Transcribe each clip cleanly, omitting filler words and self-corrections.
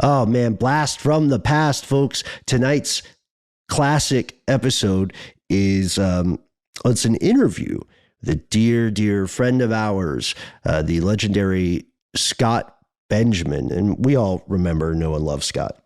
Oh man, blast from the past, folks. Tonight's classic episode is it's an interview with a dear friend of ours, the legendary Scott Benjamin, and we all remember, know, and love Scott.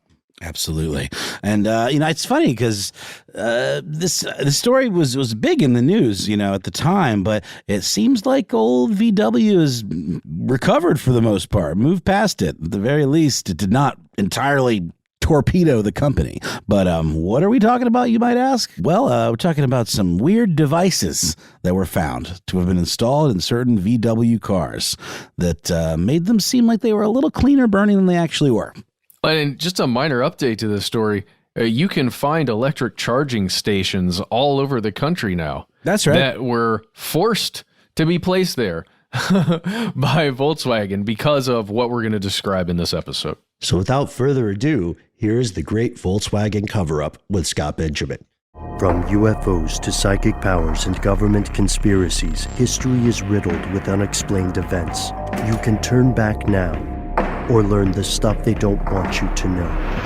Absolutely. And, it's funny because this story was big in the news, at the time, but it seems like old VW has recovered for the most part, moved past it. At the very least, it did not entirely torpedo the company. But what are we talking about, you might ask? Well, we're talking about some weird devices that were found to have been installed in certain VW cars that made them seem like they were a little cleaner burning than they actually were. And just a minor update to this story, you can find electric charging stations all over the country now. That's right. That were forced to be placed there by Volkswagen because of what we're going to describe in this episode. So without further ado, here's the great Volkswagen cover-up with Scott Benjamin. From UFOs to psychic powers and government conspiracies, history is riddled with unexplained events. You can turn back now or learn the stuff they don't want you to know.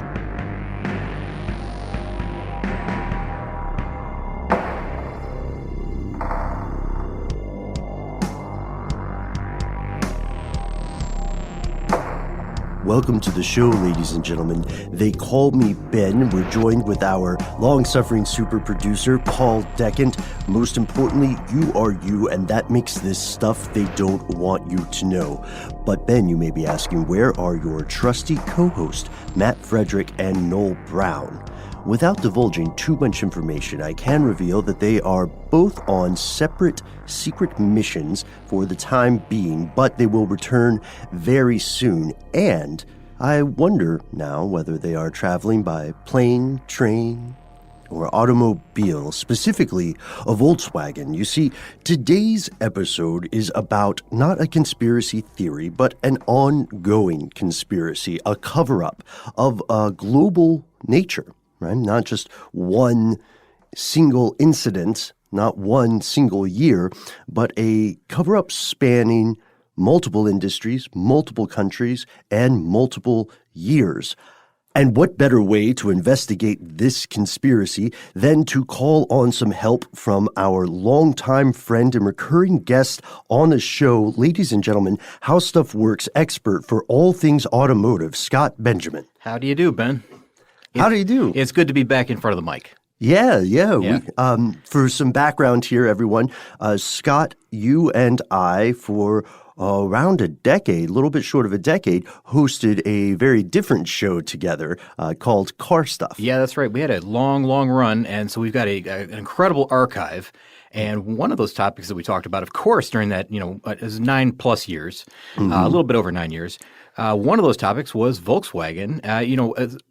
Welcome to the show, ladies and gentlemen. They call me Ben. We're joined with our long-suffering super producer, Paul Decant. Most importantly, you are you, and that makes this stuff they don't want you to know. But Ben, you may be asking, where are your trusty co-hosts, Matt Frederick and Noel Brown? Without divulging too much information, I can reveal that they are both on separate secret missions for the time being, but they will return very soon. And I wonder now whether they are traveling by plane, train, or automobile, specifically a Volkswagen. You see, today's episode is about not a conspiracy theory, but an ongoing conspiracy, a cover-up of a global nature. Right? Not just one single incident, not one single year, but a cover-up spanning multiple industries, multiple countries, and multiple years. And what better way to investigate this conspiracy than to call on some help from our longtime friend and recurring guest on the show, ladies and gentlemen, How Stuff Works expert for all things automotive, Scott Benjamin. How do you do, Ben? How do you do? It's good to be back in front of the mic. Yeah. We, for some background here, everyone, Scott, you and I, for around a decade, a little bit short of a decade, hosted a very different show together called CarStuff. Yeah, that's right. We had a long run, and so we've got an incredible archive. And one of those topics that we talked about, of course, during that, is 9+ years, a little bit over 9 years. One of those topics was Volkswagen.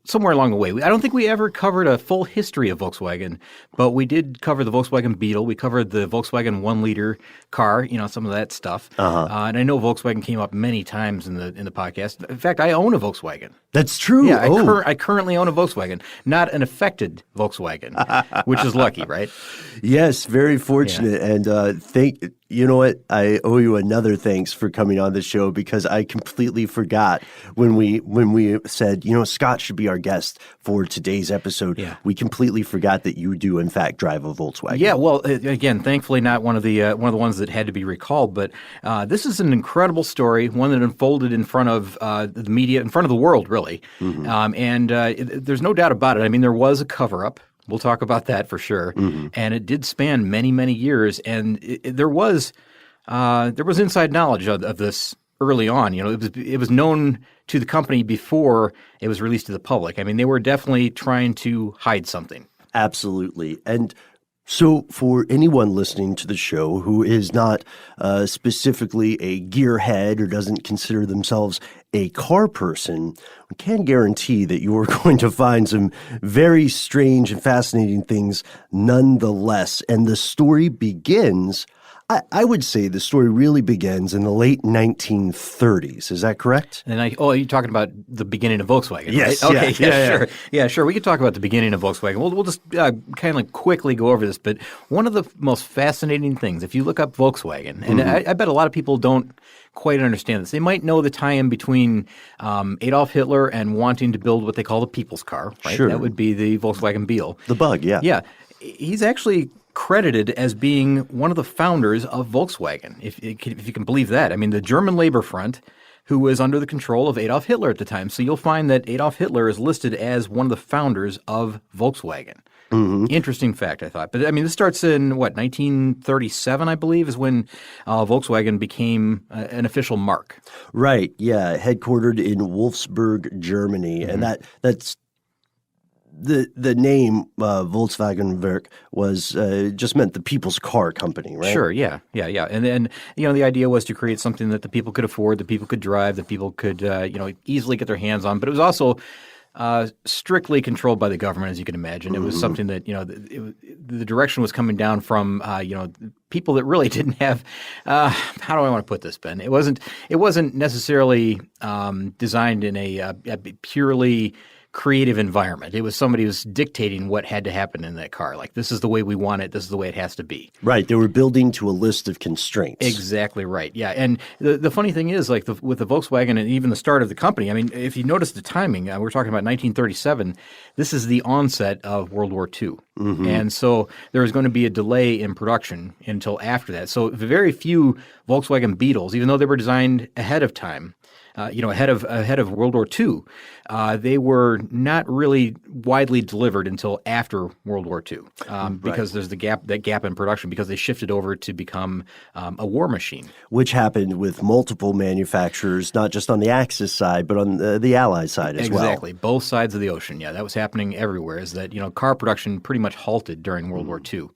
Somewhere along the way, I don't think we ever covered a full history of Volkswagen, but we did cover the Volkswagen Beetle. We covered the Volkswagen 1-liter car, some of that stuff. And I know Volkswagen came up many times in the podcast. In fact, I own a Volkswagen. That's true. Yeah, I currently own a Volkswagen, not an affected Volkswagen, which is lucky, right? Yes, very fortunate. Yeah. And you know what? I owe you another thanks for coming on the show, because I completely forgot when we said, Scott should be our guest for today's episode. Yeah. We completely forgot that you do, in fact, drive a Volkswagen. Yeah, well, again, thankfully not one of the ones that had to be recalled, but this is an incredible story, one that unfolded in front of the media, in front of the world, really. Mm-hmm. There's no doubt about it. I mean, there was a cover-up. We'll talk about that for sure. Mm-hmm. And it did span many years. And there was inside knowledge of this early on. It was known to the company before it was released to the public. I mean, they were definitely trying to hide something. Absolutely. And so for anyone listening to the show who is not specifically a gearhead or doesn't consider themselves a car person, we can guarantee that you are going to find some very strange and fascinating things nonetheless. And the story begins, I would say the story really begins in the late 1930s. Is that correct? And you're talking about the beginning of Volkswagen, Yes, right? Okay, yeah. sure. Yeah, sure. We could talk about the beginning of Volkswagen. We'll just kind of quickly go over this. But one of the most fascinating things, if you look up Volkswagen, and I bet a lot of people don't quite understand this. They might know the tie-in between Adolf Hitler and wanting to build what they call the people's car, right? Sure. That would be the Volkswagen Beetle. The Bug, yeah. Yeah. He's actually credited as being one of the founders of Volkswagen, if you can believe that. I mean, the German Labor Front, who was under the control of Adolf Hitler at the time. So you'll find that Adolf Hitler is listed as one of the founders of Volkswagen. Interesting fact, I thought. But I mean, this starts in 1937, I believe, is when Volkswagen became an official mark. Right, yeah, headquartered in Wolfsburg, Germany. And that's the name Volkswagen Werk was just meant the people's car company, right? Sure, yeah. And then, the idea was to create something that the people could afford, that people could drive, that people could, easily get their hands on. But it was also strictly controlled by the government, as you can imagine. It was something that, the direction was coming down from, people that really didn't have, how do I want to put this, Ben? It wasn't necessarily designed in a purely creative environment. It was somebody who was dictating what had to happen in that car. Like, this is the way we want it. This is the way it has to be. Right. They were building to a list of constraints. Exactly right. Yeah. And the funny thing is, like, with the Volkswagen and even the start of the company, I mean, if you notice the timing, we're talking about 1937. This is the onset of World War II. And so there was going to be a delay in production until after that. So very few Volkswagen Beetles, even though they were designed ahead of time, ahead of World War II, they were not really widely delivered until after World War II, because there's that gap in production, because they shifted over to become a war machine. Which happened with multiple manufacturers, not just on the Axis side, but on the Allied side as well. Exactly, both sides of the ocean. Yeah, that was happening everywhere. Is that car production pretty much halted during World War II.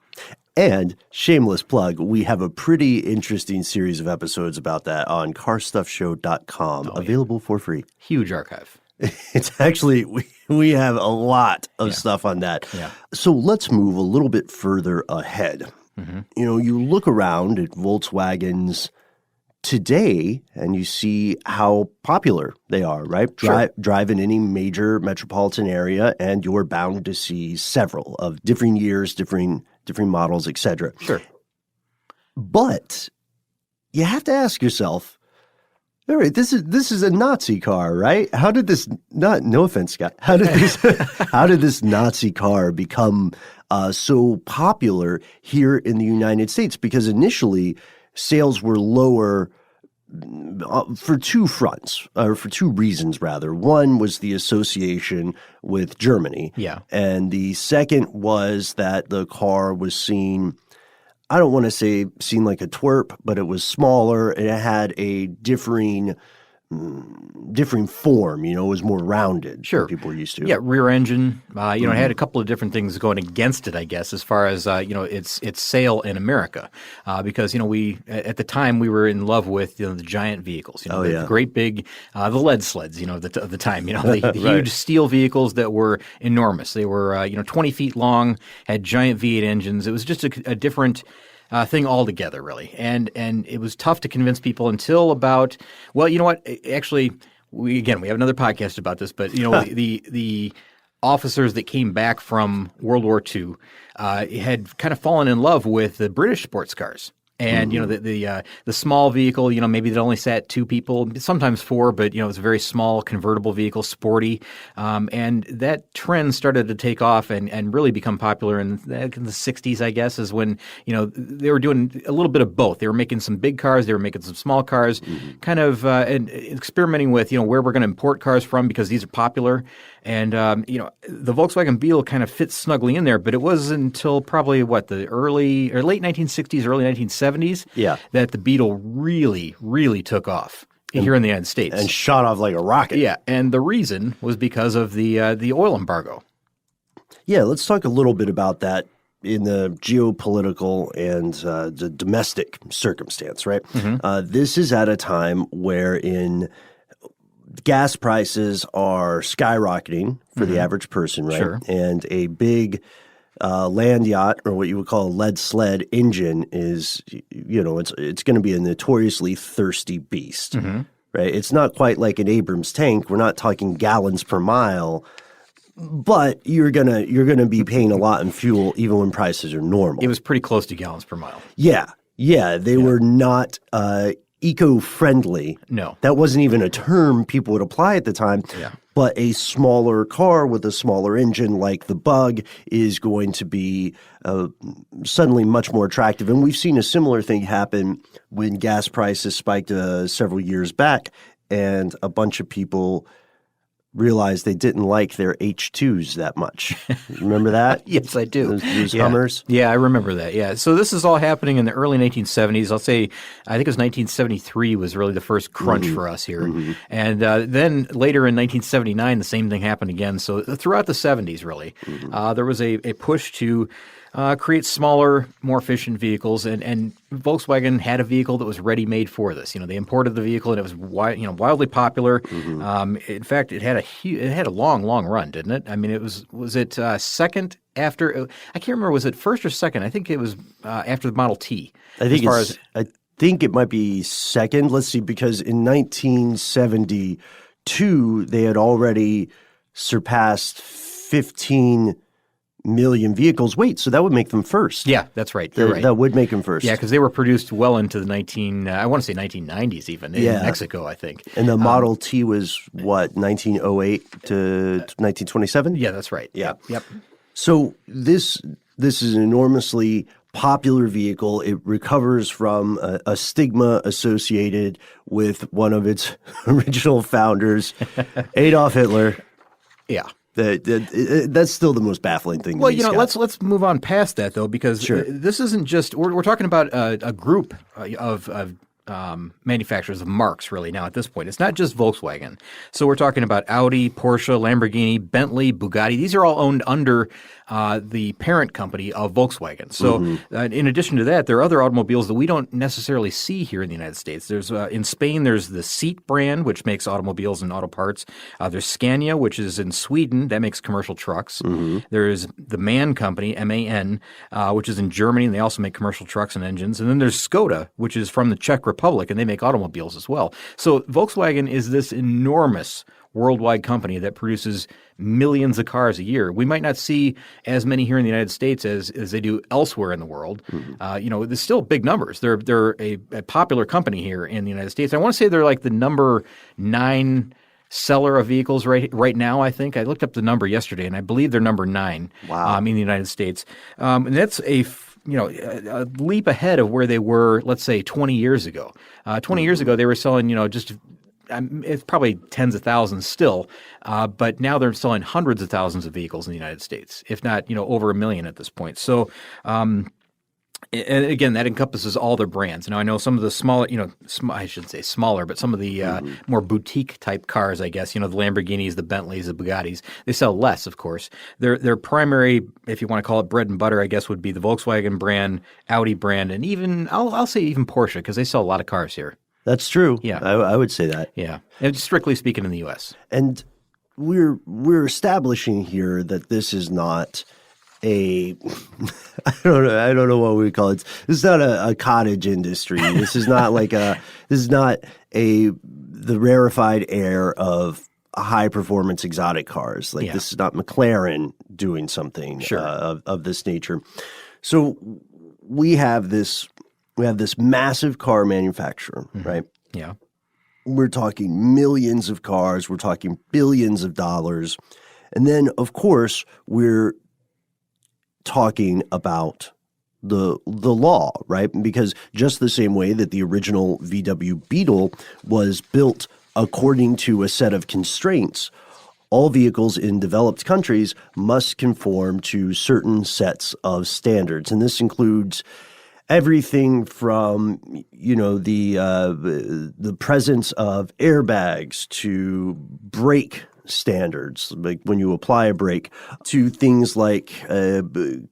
And shameless plug, we have a pretty interesting series of episodes about that on CarStuffShow.com, available for free. Huge archive. It's actually, we have a lot of stuff on that. Yeah. So let's move a little bit further ahead. You look around at Volkswagens today and you see how popular they are, right? Drive in any major metropolitan area and you're bound to see several of different years, different models, etc. Sure. But you have to ask yourself, all right, this is a Nazi car, right? How did this no offense, Scott. How did this Nazi car become so popular here in the United States? Because initially sales were lower for two fronts, or for two reasons, rather. One was the association with Germany. Yeah. And the second was that the car was seen, I don't want to say seen like a twerp, but it was smaller and it had a differing form, it was more rounded. Sure. Than people were used to. Yeah, rear engine. It had a couple of different things going against it, I guess, as far as its sale in America, because we at the time we were in love with the giant vehicles, the great big the lead sleds, of the time, the huge steel vehicles that were enormous. They were 20 feet long, had giant V8 engines. It was just a different thing altogether, really. And it was tough to convince people until about, well, you know what? Actually, we have another podcast about this, but the officers that came back from World War II had kind of fallen in love with the British sports cars. And the small vehicle, maybe that only sat two people, sometimes four, but it was a very small convertible vehicle, sporty, and that trend started to take off and really become popular in the 60s, I guess, is when they were doing a little bit of both. They were making some big cars, they were making some small cars, kind of and experimenting with where we're going to import cars from because these are popular. And, the Volkswagen Beetle kind of fits snugly in there, but it wasn't until probably the early or late 1960s, early 1970s that the Beetle really, really took off here in the United States. And shot off like a rocket. Yeah, and the reason was because of the oil embargo. Yeah, let's talk a little bit about that in the geopolitical and the domestic circumstance, right? This is at a time wherein gas prices are skyrocketing for the average person, right? Sure. And a big land yacht, or what you would call a lead sled engine, is, it's going to be a notoriously thirsty beast, right? It's not quite like an Abrams tank. We're not talking gallons per mile, but you're gonna be paying a lot in fuel even when prices are normal. It was pretty close to gallons per mile. Yeah, they were not eco-friendly. No. That wasn't even a term people would apply at the time. Yeah. But a smaller car with a smaller engine like the Bug is going to be suddenly much more attractive. And we've seen a similar thing happen when gas prices spiked several years back, and a bunch of people realized they didn't like their H2s that much. Remember that? Yes, I do. Those Hummers? Yeah, I remember that. Yeah. So this is all happening in the early 1970s. I think it was 1973 was really the first crunch for us here. And then later in 1979, the same thing happened again. So throughout the 70s, really, there was a push to create smaller, more efficient vehicles, and Volkswagen had a vehicle that was ready-made for this. They imported the vehicle, and it was wildly popular. In fact, it had a long run, didn't it? I mean, was it second after? I can't remember. Was it first or second? I think it was after the Model T. I think it might be second. Let's see, because in 1972 they had already surpassed 15 million vehicles. Wait, so that would make them first. Yeah, that's right. You're right. That would make them first. Yeah, because they were produced well into the 1990s even, in Mexico, I think. And the Model T was what, 1908 to 1927? Yeah, that's right. Yeah. Yep. So this is an enormously popular vehicle. It recovers from a stigma associated with one of its original founders, Adolf Hitler. Yeah. That's still the most baffling thing. Well, let's move on past that though, because this isn't just we're talking about a group of manufacturers of marques really now at this point. It's not just Volkswagen. So we're talking about Audi, Porsche, Lamborghini, Bentley, Bugatti. These are all owned under the parent company of Volkswagen. So in addition to that, there are other automobiles that we don't necessarily see here in the United States. There's in Spain, there's the Seat brand, which makes automobiles and auto parts. There's Scania, which is in Sweden, that makes commercial trucks. There's the MAN company, M-A-N, which is in Germany, and they also make commercial trucks and engines. And then there's Skoda, which is from the Czech Republic, and they make automobiles as well. So Volkswagen is this enormous worldwide company that produces millions of cars a year. We might not see as many here in the United States as they do elsewhere in the world. There's still big numbers. They're a popular company here in the United States. I want to say they're like the number 9 seller of vehicles right now, I think. I looked up the number yesterday, and I believe they're number 9 in the United States. And that's a leap ahead of where they were, let's say, 20 years ago. 20 years ago, they were selling, it's probably tens of thousands still, but now they're selling hundreds of thousands of vehicles in the United States, if not, over 1 million at this point. So, and again, that encompasses all their brands. Now, I know some of the smaller, I shouldn't say smaller, but some of the more boutique type cars, I guess, the Lamborghinis, the Bentleys, the Bugattis, they sell less, of course. Their primary, if you want to call it bread and butter, I guess, would be the Volkswagen brand, Audi brand, and even, I'll say even Porsche, because they sell a lot of cars here. That's true. Yeah. I would say that. Yeah. And strictly speaking in the U.S. And we're establishing here that this is not I don't know what we call it. This is not a cottage industry. This is not the rarefied air of high performance exotic cars. This is not McLaren doing something of this nature. So we have this massive car manufacturer, right? Yeah. We're talking millions of cars. We're talking billions of dollars. And then, of course, we're talking about the law, right? Because just the same way that the original VW Beetle was built according to a set of constraints, all vehicles in developed countries must conform to certain sets of standards. And this includes everything from, the presence of airbags to brake standards, like when you apply a brake, to things like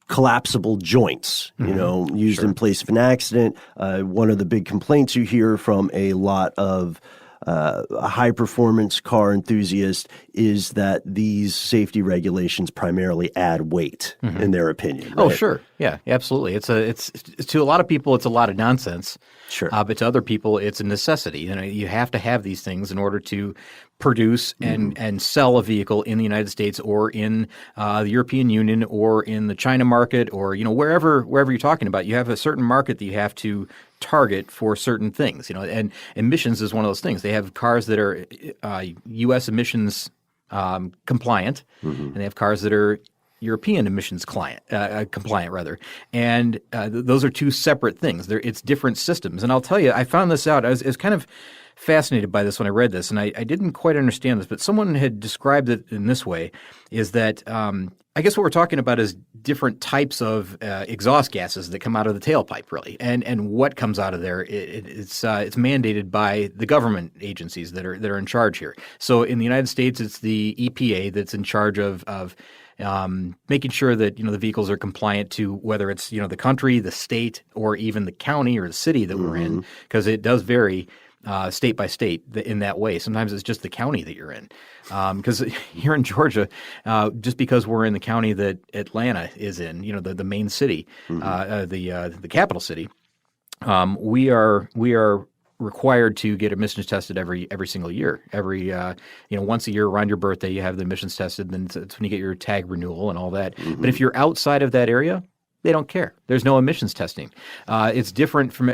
collapsible joints, used in place of an accident. One of the big complaints you hear from a lot of a high performance car enthusiast is that these safety regulations primarily add weight, in their opinion. Right? Oh, sure. Yeah, absolutely. It's to a lot of people, it's a lot of nonsense. Sure. But to other people, it's a necessity. You have to have these things in order to produce and sell a vehicle in the United States or in the European Union or in the China market or wherever you're talking about. You have a certain market that you have to target for certain things. And emissions is one of those things. They have cars that are U.S. emissions compliant, and they have cars that are European emissions compliant rather. And those are two separate things. It's different systems. And I'll tell you, I found this out. I was kind of fascinated by this when I read this, and I didn't quite understand this, but someone had described it in this way, is that I guess what we're talking about is different types of exhaust gases that come out of the tailpipe, really, and what comes out of there. It's mandated by the government agencies that are in charge here. So in the United States, it's the EPA that's in charge of making sure that the vehicles are compliant to whether it's the country, the state, or even the county or the city that we're in, because it does vary state by state in that way. Sometimes it's just the county that you're in. Because here in Georgia, just because we're in the county that Atlanta is in, the main city, the capital city, we are required to get emissions tested every single year. Once a year around your birthday, you have the emissions tested. Then it's when you get your tag renewal and all that. But if you're outside of that area, they don't care. There's no emissions testing. It's different from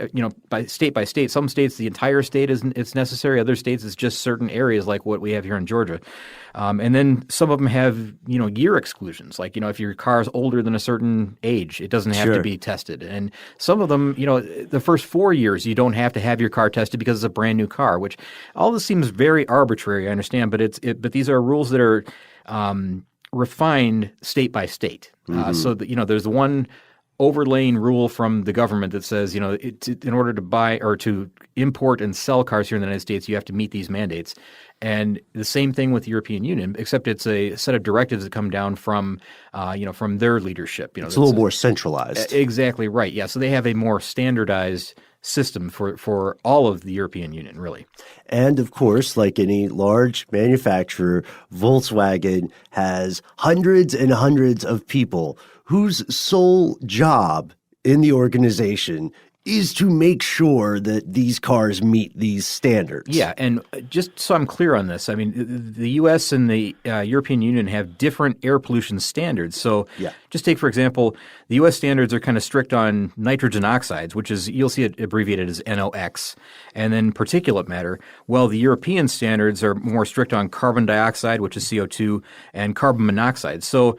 by state. Some states, the entire state it's necessary. Other states, it's just certain areas like what we have here in Georgia. And then some of them have year exclusions. Like if your car is older than a certain age, it doesn't have to be tested. And some of them, the first 4 years, you don't have to have your car tested because it's a brand new car. Which all this seems very arbitrary. I understand, but these are rules that are refined state by state. So that there's one overlaying rule from the government that says in order to buy or to import and sell cars here in the United States, you have to meet these mandates. And the same thing with the European Union, except it's a set of directives that come down from their leadership. It's a little more centralized. Exactly right. Yeah. So they have a more standardized system for all of the European Union, really. And of course, like any large manufacturer, Volkswagen has hundreds and hundreds of people whose sole job in the organization is to make sure that these cars meet these standards. Yeah, and just so I'm clear on this, I mean, the U.S. and the European Union have different air pollution standards. So just take, for example, the U.S. standards are kind of strict on nitrogen oxides, which is, you'll see it abbreviated as NOx, and then particulate matter. Well, the European standards are more strict on carbon dioxide, which is CO2, and carbon monoxide. So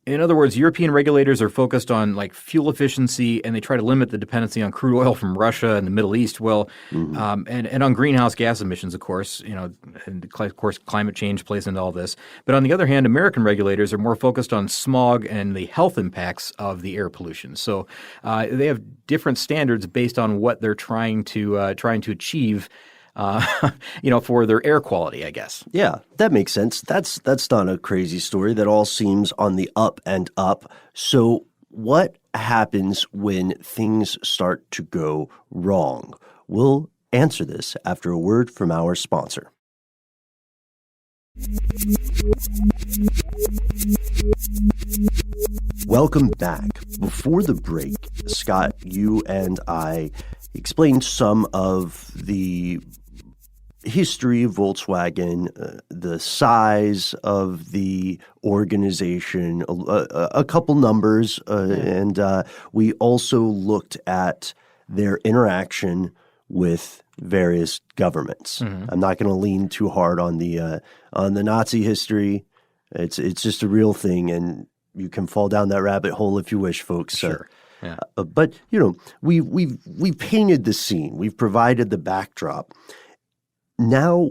in other words, European regulators are focused on like fuel efficiency, and they try to limit the dependency on crude oil from Russia and the Middle East. Well, and on greenhouse gas emissions, of course, and of course, climate change plays into all this. But on the other hand, American regulators are more focused on smog and the health impacts of the air pollution. So they have different standards based on what they're trying to achieve. For their air quality, I guess. Yeah, that makes sense. That's not a crazy story. That all seems on the up and up. So what happens when things start to go wrong? We'll answer this after a word from our sponsor. Welcome back. Before the break, Scott, you and I explained some of the history of Volkswagen, the size of the organization, a couple numbers, and we also looked at their interaction with various governments. I'm not going to lean too hard on the Nazi history. It's just a real thing, and you can fall down that rabbit hole if you wish, folks. Sure. Yeah. But we've painted the scene. We've provided the backdrop. Now,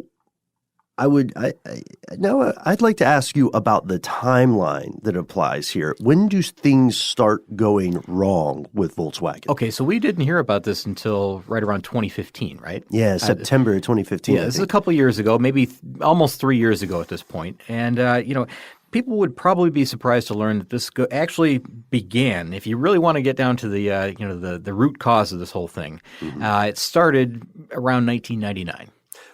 I'd like to ask you about the timeline that applies here. When do things start going wrong with Volkswagen? Okay, so we didn't hear about this until right around 2015, right? Yeah, September 2015. Yeah, this is a couple of years ago, maybe almost 3 years ago at this point. And, people would probably be surprised to learn that this actually began, if you really want to get down to the root cause of this whole thing, it started around 1999.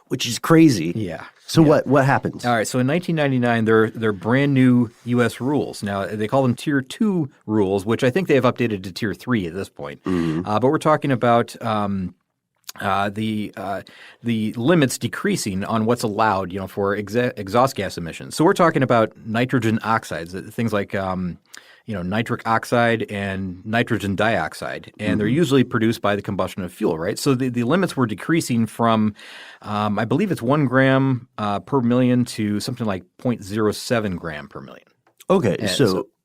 which is crazy. Yeah. So what happens? All right. So in 1999, they're brand new U.S. rules. Now they call them Tier 2 rules, which I think they have updated to Tier 3 at this point. But we're talking about the limits decreasing on what's allowed, for exhaust gas emissions. So we're talking about nitrogen oxides, things like nitric oxide and nitrogen dioxide, and they're usually produced by the combustion of fuel, right? So the limits were decreasing from, I believe it's 1 gram per million to something like 0.07 gram per million. Okay,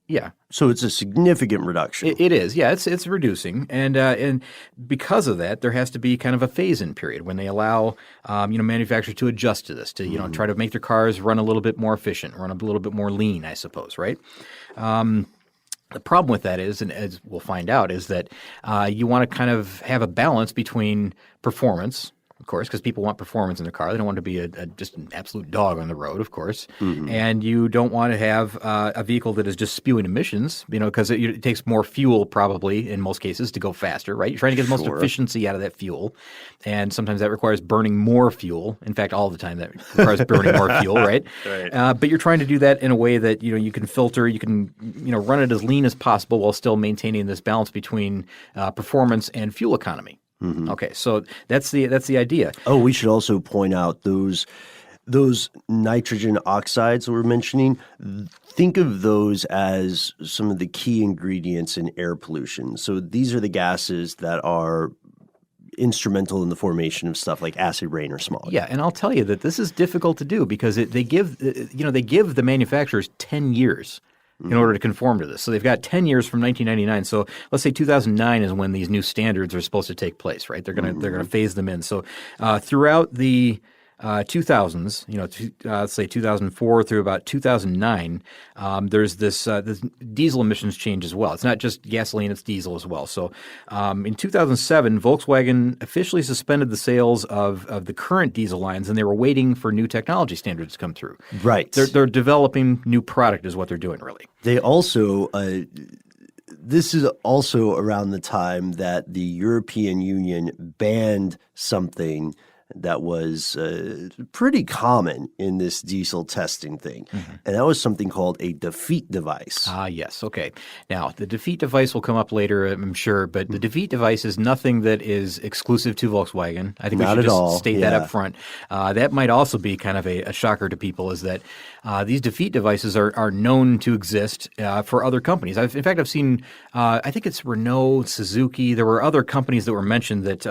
yeah. So it's a significant reduction. It is, yeah. It's reducing, and because of that, there has to be kind of a phase-in period when they allow manufacturers to adjust to this, to try to make their cars run a little bit more efficient, run a little bit more lean, I suppose, right? The problem with that is, and as we'll find out, is that you want to kind of have a balance between performance, of course, because people want performance in their car. They don't want to be just an absolute dog on the road, of course. And you don't want to have a vehicle that is just spewing emissions, because it takes more fuel probably in most cases to go faster, right? You're trying to get the most efficiency out of that fuel. And sometimes that requires burning more fuel. In fact, all the time that requires burning more fuel, right? But you're trying to do that in a way that, you can filter, you can, run it as lean as possible while still maintaining this balance between performance and fuel economy. Okay, so that's the idea. Oh, we should also point out those nitrogen oxides that we're mentioning. Think of those as some of the key ingredients in air pollution. So these are the gases that are instrumental in the formation of stuff like acid rain or smog. Yeah, and I'll tell you that this is difficult to do because they give the manufacturers 10 years. In order to conform to this. So they've got 10 years from 1999. So let's say 2009 is when these new standards are supposed to take place, right? They're going to phase them in. So throughout the 2000s, let's say 2004 through about 2009, there's this diesel emissions change as well. It's not just gasoline, it's diesel as well. So in 2007, Volkswagen officially suspended the sales of the current diesel lines, and they were waiting for new technology standards to come through. Right. They're developing new product is what they're doing, really. They also this is also around the time that the European Union banned something that was pretty common in this diesel testing thing. And that was something called a defeat device. Ah, yes. Okay. Now, the defeat device will come up later, I'm sure, but the defeat device is nothing that is exclusive to Volkswagen. I think we should just state that up front. That might also be kind of a shocker to people, is that these defeat devices are known to exist for other companies. In fact, I've seen, I think it's Renault, Suzuki. There were other companies that were mentioned that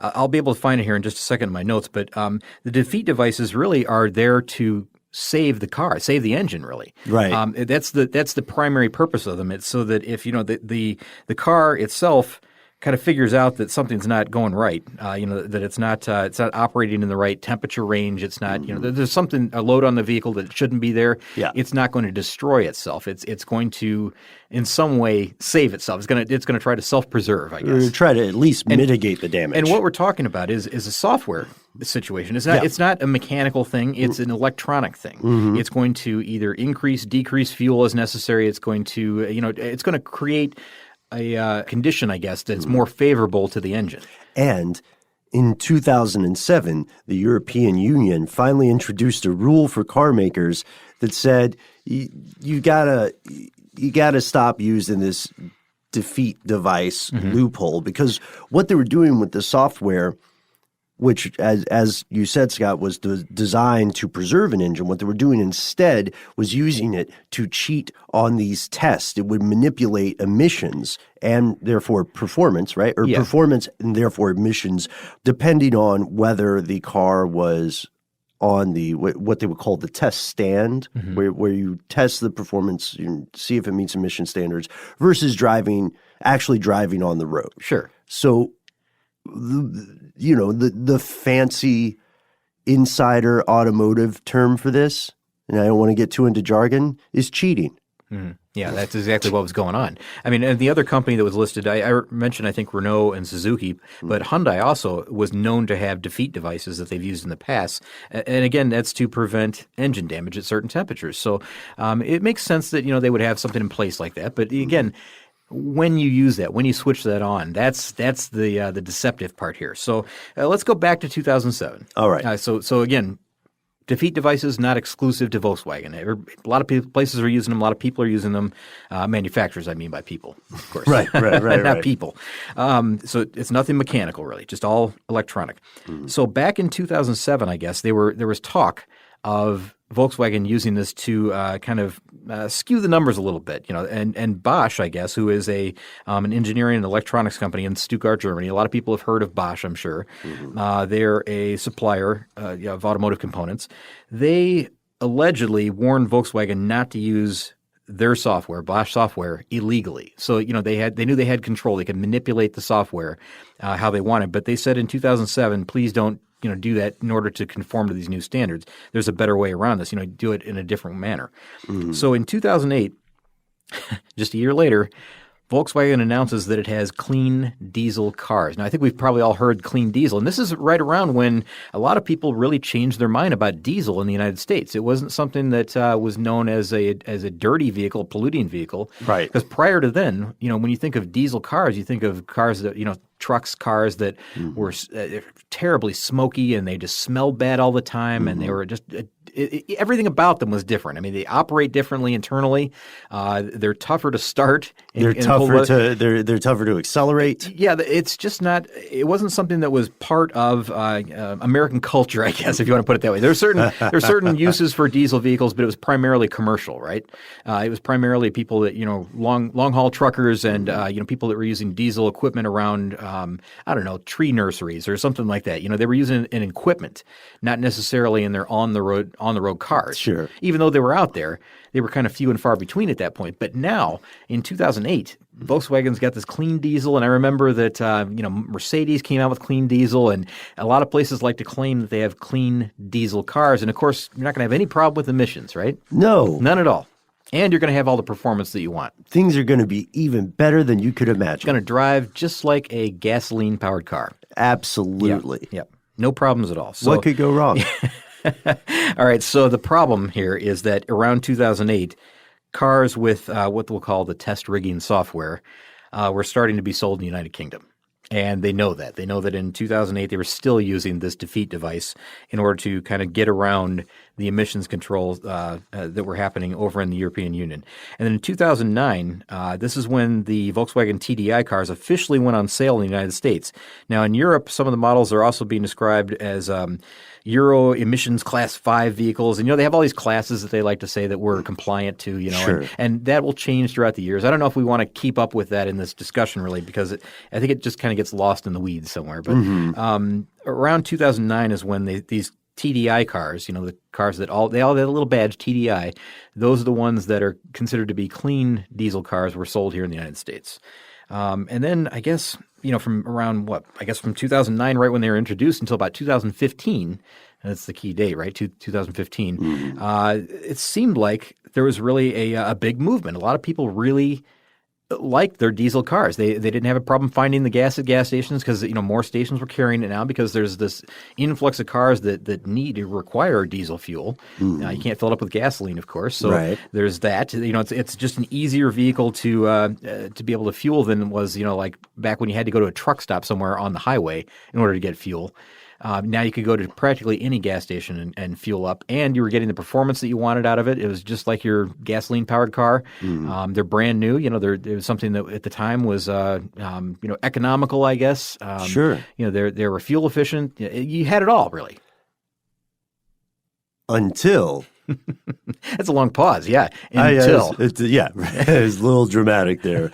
I'll be able to find it here in just a second in my notes. But the defeat devices really are there to save the car, save the engine, really. Right. That's the primary purpose of them. It's so that if the car itself kind of figures out that something's not going right, that it's not operating in the right temperature range. It's not, there's a load on the vehicle that shouldn't be there. Yeah. It's not going to destroy itself. It's going to, in some way, save itself. It's going to try to self-preserve, I guess. Or try to at least mitigate the damage. And what we're talking about is a software situation. It's not a mechanical thing. It's an electronic thing. It's going to either increase, decrease fuel as necessary. It's going to, it's going to create a condition, I guess, that's more favorable to the engine. And in 2007, the European Union finally introduced a rule for car makers that said you gotta stop using this defeat device loophole, because what they were doing with the software, which, as you said, Scott, was designed to preserve an engine. What they were doing instead was using it to cheat on these tests. It would manipulate emissions and therefore performance, right? Or performance and therefore emissions, depending on whether the car was on the what they would call the test stand, where you test the performance, you see if it meets emission standards, versus actually driving on the road. Sure. So the fancy insider automotive term for this, and I don't want to get too into jargon, is cheating. Yeah, that's exactly what was going on. I mean, and the other company that was listed, I mentioned, I think, Renault and Suzuki, but Hyundai also was known to have defeat devices that they've used in the past. And again, that's to prevent engine damage at certain temperatures. So it makes sense that, they would have something in place like that. But again, when you use that, when you switch that on. That's the deceptive part here. So let's go back to 2007. All right. So again, defeat devices not exclusive to Volkswagen. A lot of places are using them. A lot of people are using them. Manufacturers, I mean by people, of course. Right, not people. So it's nothing mechanical, really, just all electronic. So back in 2007, I guess, there was talk of Volkswagen using this to kind of skew the numbers a little bit, and Bosch, I guess, who is an engineering and electronics company in Stuttgart, Germany. A lot of people have heard of Bosch, I'm sure. They're a supplier of automotive components. They allegedly warned Volkswagen not to use their software, Bosch software, illegally. So they knew they had control. They could manipulate the software how they wanted. But they said in 2007, please don't do that in order to conform to these new standards. There's a better way around this. Do it in a different manner. So in 2008, just a year later, Volkswagen announces that it has clean diesel cars. Now, I think we've probably all heard clean diesel, and this is right around when a lot of people really changed their mind about diesel in the United States. It wasn't something that was known as a dirty vehicle, a polluting vehicle. Right. Because prior to then, when you think of diesel cars, you think of cars that, trucks, cars that were terribly smoky and they just smelled bad all the time, and they were just everything about them was different. I mean, they operate differently internally. They're tougher to start. They're tougher to accelerate. Yeah, it's just not. It wasn't something that was part of American culture, I guess, if you want to put it that way. There's certain uses for diesel vehicles, but it was primarily commercial, right? It was primarily people that long haul truckers and people that were using diesel equipment around tree nurseries or something like that. They were using it in equipment, not necessarily in their on the road cars. Sure. Even though they were out there, they were kind of few and far between at that point. But now, in 2008, Volkswagen's got this clean diesel, and I remember that Mercedes came out with clean diesel, and a lot of places like to claim that they have clean diesel cars. And of course, you're not going to have any problem with emissions, right? No. None at all. And you're going to have all the performance that you want. Things are going to be even better than you could imagine. It's going to drive just like a gasoline-powered car. Absolutely. Yep. No problems at all. So, what could go wrong? All right. So the problem here is that around 2008, cars with what we'll call the test rigging software were starting to be sold in the United Kingdom. And they know that. They know that in 2008, they were still using this defeat device in order to kind of get around the emissions controls that were happening over in the European Union. And then in 2009, this is when the Volkswagen TDI cars officially went on sale in the United States. Now, in Europe, some of the models are also being described as Euro emissions class 5 vehicles. And, they have all these classes that they like to say that we're compliant to, Sure. and that will change throughout the years. I don't know if we want to keep up with that in this discussion really, because I think it just kind of gets lost in the weeds somewhere. But around 2009 is when these TDI cars, the cars that they all have a little badge, TDI, those are the ones that are considered to be clean diesel cars were sold here in the United States. And then I guess, from around from 2009, right when they were introduced until about 2015, and that's the key date, right? 2015, it seemed like there was really a big movement. A lot of people really liked their diesel cars. They didn't have a problem finding the gas at gas stations because more stations were carrying it now because there's this influx of cars that require diesel fuel. You can't fill it up with gasoline, of course. So there's that. It's just an easier vehicle to be able to fuel than it was like back when you had to go to a truck stop somewhere on the highway in order to get fuel. Now you could go to practically any gas station and fuel up, and you were getting the performance that you wanted out of it. It was just like your gasoline-powered car. They're brand new. There was something that at the time was economical, I guess. Sure. They were fuel efficient. You had it all, really. Until. That's a long pause. Yeah. Until. It's a little dramatic there.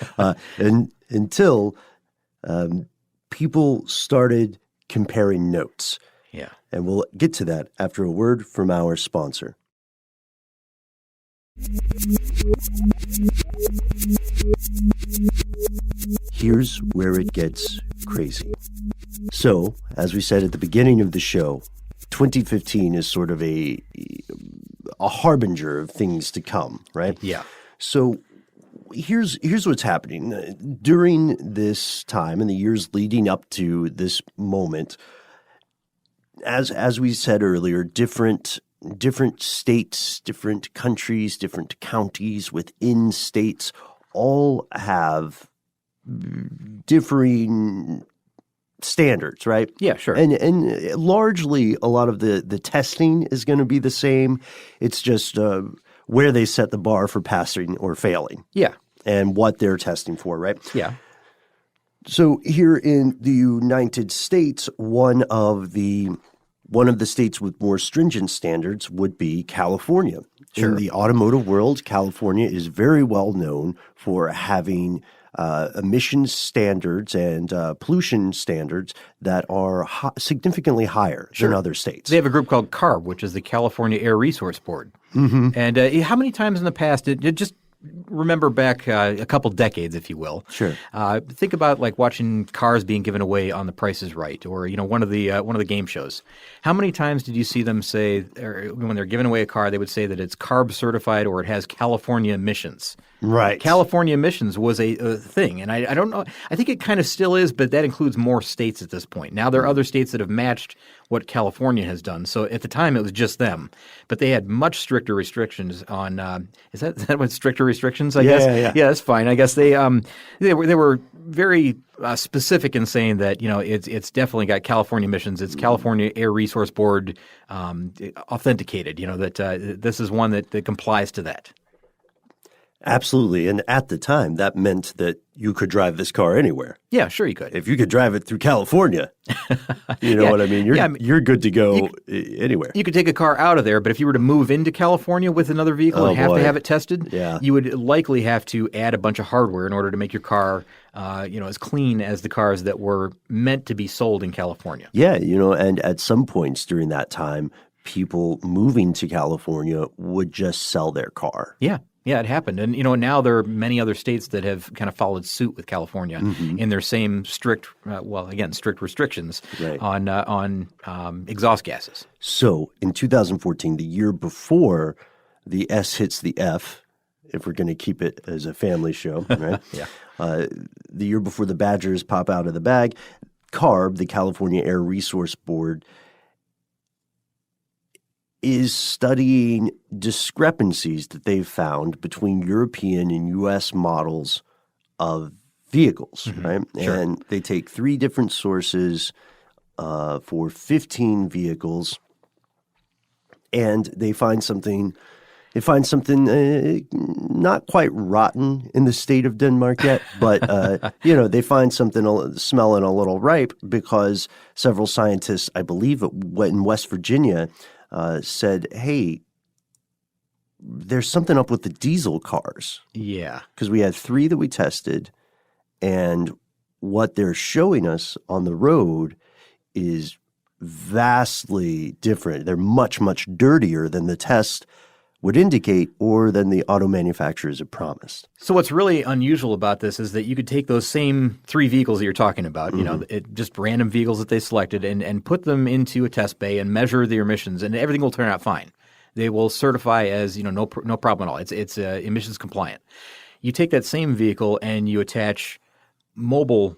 Until people started comparing notes. Yeah. And we'll get to that after a word from our sponsor. Here's where it gets crazy. So, as we said at the beginning of the show, 2015 is sort of a harbinger of things to come, right? Yeah. So here's what's happening. During this time and the years leading up to this moment, as we said earlier, different states, different countries, different counties within states all have differing standards, right? Yeah, sure. And largely a lot of the testing is going to be the same. It's just where they set the bar for passing or failing. Yeah. And what they're testing for, right? Yeah. So here in the United States, one of the states with more stringent standards would be California. Sure. In the automotive world, California is very well known for having emissions standards and pollution standards that are significantly higher than other states. They have a group called CARB, which is the California Air Resource Board. Mm-hmm. And how many times in the past just remember back a couple decades, if you will. Sure. Think about like watching cars being given away on The Price is Right, or one of the game shows. How many times did you see them say, or when they're giving away a car, they would say that it's CARB certified or it has California emissions? Right. California emissions was a thing, and I don't know. I think it kind of still is, but that includes more states at this point. Now there are other states that have matched what California has done. So at the time it was just them, but they had much stricter restrictions on. Is that what stricter restrictions? I guess. Yeah, that's fine. I guess they were very specific in saying that it's definitely got California emissions. It's California Air Resource Board authenticated. That this is one that complies to that. Absolutely. And at the time, that meant that you could drive this car anywhere. Yeah, sure you could. If you could drive it through California, you know what I mean? You're good to go anywhere. You could take a car out of there, but if you were to move into California with another vehicle and have to have it tested, you would likely have to add a bunch of hardware in order to make your car as clean as the cars that were meant to be sold in California. Yeah, and at some points during that time, people moving to California would just sell their car. Yeah, it happened. And, now there are many other states that have kind of followed suit with California in their same strict restrictions on exhaust gases. So in 2014, the year before the S hits the F, if we're going to keep it as a family show, right? The year before the Badgers pop out of the bag, CARB, the California Air Resource Board, is studying discrepancies that they've found between European and U.S. models of vehicles, right? Sure. And they take 3 different sources for 15 vehicles, and they find something not quite rotten in the state of Denmark yet, but they find something smelling a little ripe because several scientists, I believe in West Virginia, said, hey, there's something up with the diesel cars. Yeah. Because we had 3 that we tested, and what they're showing us on the road is vastly different. They're much, much dirtier than the test would indicate or than the auto manufacturers have promised. So what's really unusual about this is that you could take those same 3 vehicles that you're talking about, just random vehicles that they selected and put them into a test bay and measure their emissions, and everything will turn out fine. They will certify as, no problem at all. It's emissions compliant. You take that same vehicle and you attach mobile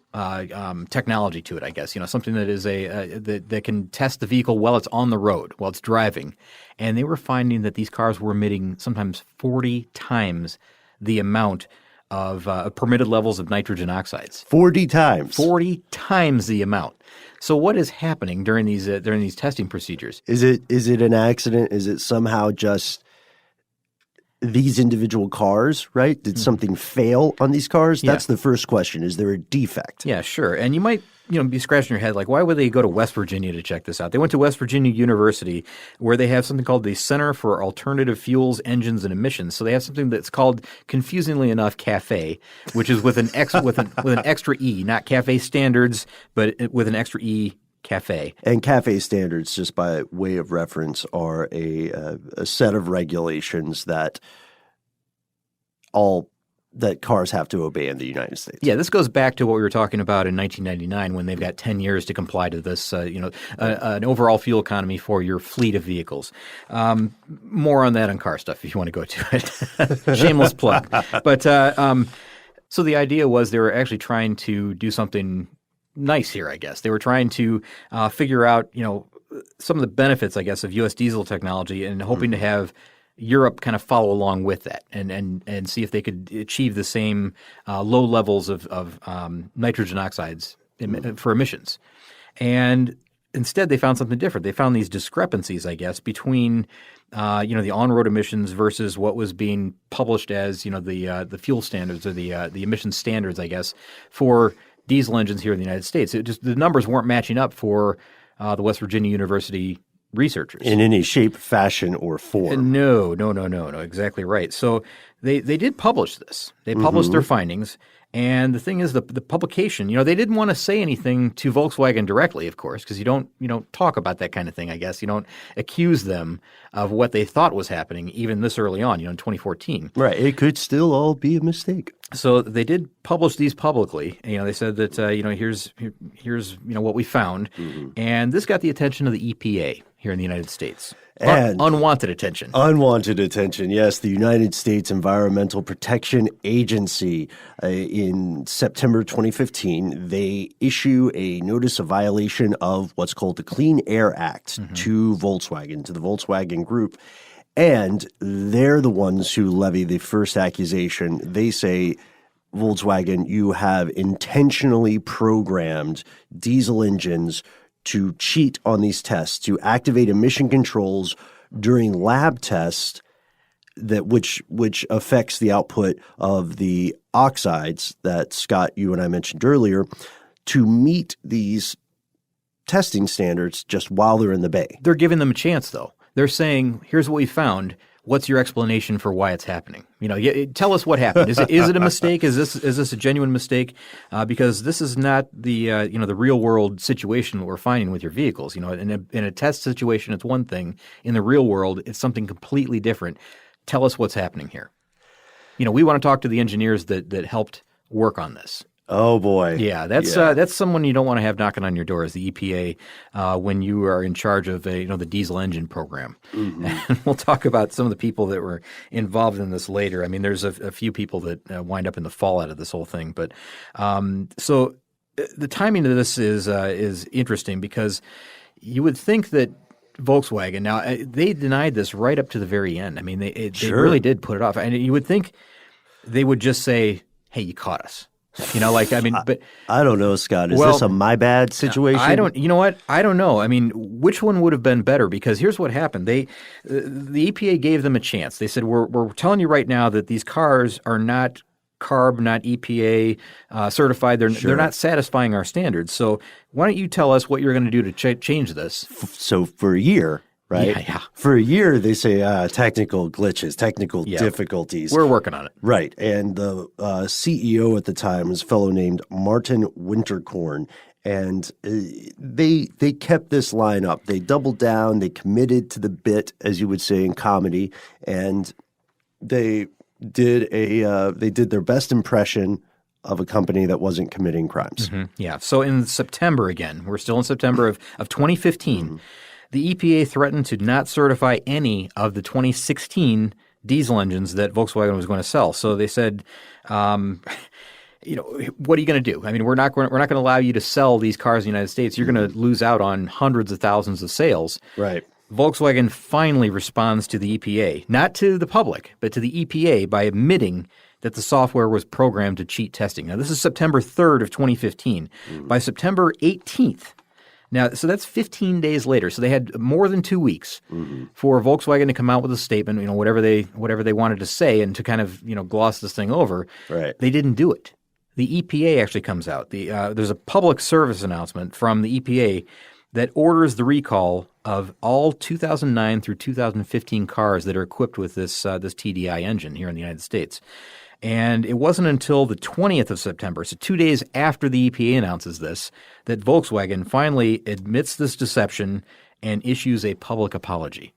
technology to it, I guess, something that is that can test the vehicle while it's on the road, while it's driving. And they were finding that these cars were emitting sometimes 40 times the amount of permitted levels of nitrogen oxides. 40 times. 40 times the amount. So what is happening during these testing procedures? Is it an accident? Is it somehow just these individual cars, right? Did something fail on these cars? That's the first question. Is there a defect? Yeah, sure. And you might be scratching your head like, why would they go to West Virginia to check this out? They went to West Virginia University, where they have something called the Center for Alternative Fuels, Engines, and Emissions. So they have something that's called, confusingly enough, CAFE, which is with an with an extra E, not CAFE standards, but with an extra E. CAFE. And CAFE standards, just by way of reference, are a set of regulations that cars have to obey in the United States. Yeah, this goes back to what we were talking about in 1999 when they've got 10 years to comply to this, an overall fuel economy for your fleet of vehicles. More on that on CarStuff if you want to go to it. Shameless plug. But so the idea was they were actually trying to do something nice here, I guess. They were trying to figure out, some of the benefits, I guess, of U.S. diesel technology and hoping to have Europe kind of follow along with that and see if they could achieve the same low levels of nitrogen oxides for emissions. And instead, they found something different. They found these discrepancies, I guess, between the on-road emissions versus what was being published as the fuel standards or the emission standards, I guess, for diesel engines here in the United States. The numbers weren't matching up for the West Virginia University researchers in any shape, fashion, or form. No, exactly right. So they did publish this. They published their findings. And the thing is, the publication, they didn't want to say anything to Volkswagen directly, of course, because you don't talk about that kind of thing, I guess. You don't accuse them of what they thought was happening even this early on, in 2014. Right. It could still all be a mistake. So they did publish these publicly. They said that, here's what we found. And this got the attention of the EPA here in the United States. And unwanted attention. Unwanted attention, yes. The United States Environmental Protection Agency, in September 2015, they issue a notice of violation of what's called the Clean Air Act to Volkswagen, to the Volkswagen Group. And they're the ones who levy the first accusation. They say, Volkswagen, you have intentionally programmed diesel engines to cheat on these tests, to activate emission controls during lab tests which affects the output of the oxides that, Scott, you and I mentioned earlier, to meet these testing standards just while they're in the bay. They're giving them a chance, though. They're saying, here's what we found. What's your explanation for why it's happening? Tell us what happened. Is it a mistake? Is this a genuine mistake? Because this is not the the real world situation that we're finding with your vehicles. In a test situation, it's one thing. In the real world, it's something completely different. Tell us what's happening here. We want to talk to the engineers that helped work on this. Oh boy. Yeah, that's someone you don't want to have knocking on your door as the EPA when you are in charge of the diesel engine program. And we'll talk about some of the people that were involved in this later. I mean, there's a few people that wind up in the fallout of this whole thing. But so the timing of this is interesting because you would think that Volkswagen, now they denied this right up to the very end. I mean, they really did put it off. And you would think they would just say, "Hey, you caught us." But I don't know, Scott. Is this a my bad situation? I don't. You know what? I don't know. I mean, which one would have been better? Because here's what happened. The EPA gave them a chance. They said, we're telling you right now that these cars are not CARB, not EPA certified. They're not satisfying our standards. So why don't you tell us what you're going to do to change this? So for a year. Right? Yeah. For a year, they say technical glitches, technical difficulties. We're working on it. Right. And the CEO at the time was a fellow named Martin Winterkorn. And they kept this line up. They doubled down. They committed to the bit, as you would say in comedy. And they did their best impression of a company that wasn't committing crimes. Yeah. So in September again, we're still in September of 2015. The EPA threatened to not certify any of the 2016 diesel engines that Volkswagen was going to sell. So they said, what are you going to do? I mean, we're not going to allow you to sell these cars in the United States. You're going to lose out on hundreds of thousands of sales. Right. Volkswagen finally responds to the EPA, not to the public, but to the EPA by admitting that the software was programmed to cheat testing. Now, this is September 3rd of 2015. By September 18th, now, so that's 15 days later. So they had more than 2 weeks for Volkswagen to come out with a statement, whatever they wanted to say, and to kind of gloss this thing over. Right. They didn't do it. The EPA actually comes out. There's a public service announcement from the EPA that orders the recall of all 2009 through 2015 cars that are equipped with this TDI engine here in the United States. And it wasn't until the 20th of September, so 2 days after the EPA announces this, that Volkswagen finally admits this deception and issues a public apology.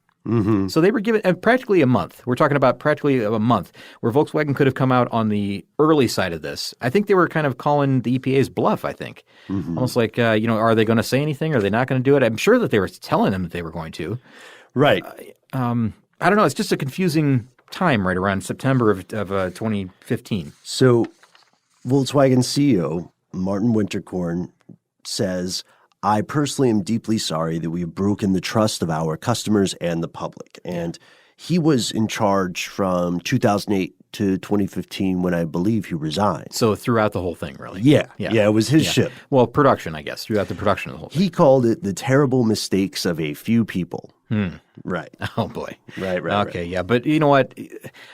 So they were given practically a month. We're talking about practically a month where Volkswagen could have come out on the early side of this. I think they were kind of calling the EPA's bluff, I think. Almost like, are they going to say anything? Are they not going to do it? I'm sure that they were telling them that they were going to. Right. I don't know. It's just a confusing time right around September of 2015. So Volkswagen CEO Martin Winterkorn says, I personally am deeply sorry that we have broken the trust of our customers and the public. And he was in charge from 2008 to 2015 when I believe he resigned. So throughout the whole thing, really. Yeah, it was his ship. Well, production, I guess, throughout the production of the whole thing. He called it the terrible mistakes of a few people. Right. Oh, boy. Right. Okay, yeah. But you know what?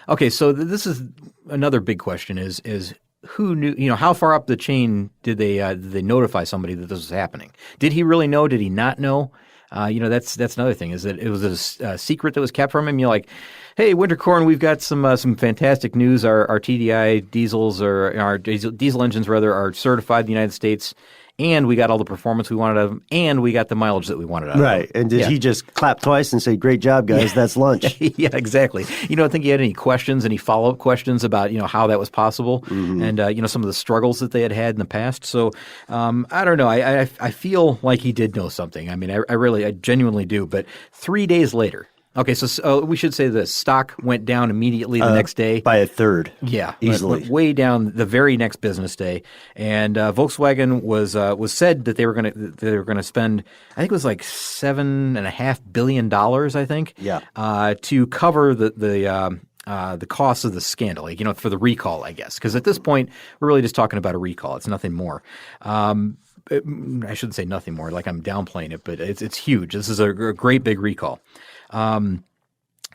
Okay, so this is another big question is who knew, how far up the chain did they notify somebody that this was happening? Did he really know? Did he not know? That's another thing, is that it was a secret that was kept from him. You're like, hey, Winterkorn, we've got some fantastic news. Our TDI diesels, or our diesel engines rather, are certified in the United States, and we got all the performance we wanted out of them, and we got the mileage that we wanted out of them. Right. And did he just clap twice and say, great job, guys, that's lunch? Yeah, exactly. You don't think he had any questions, any follow-up questions about, how that was possible, and, some of the struggles that they had in the past. So I don't know. I feel like he did know something. I mean, I genuinely do. But 3 days later, okay, so we should say this. Stock went down immediately the next day. By a third. Yeah, easily. Went way down the very next business day. And Volkswagen was said that they were going to spend, I think it was like $7.5 billion, I think, to cover the costs of the scandal, for the recall, I guess. Because at this point, we're really just talking about a recall. It's nothing more. I shouldn't say nothing more, like I'm downplaying it, but it's huge. This is a great big recall.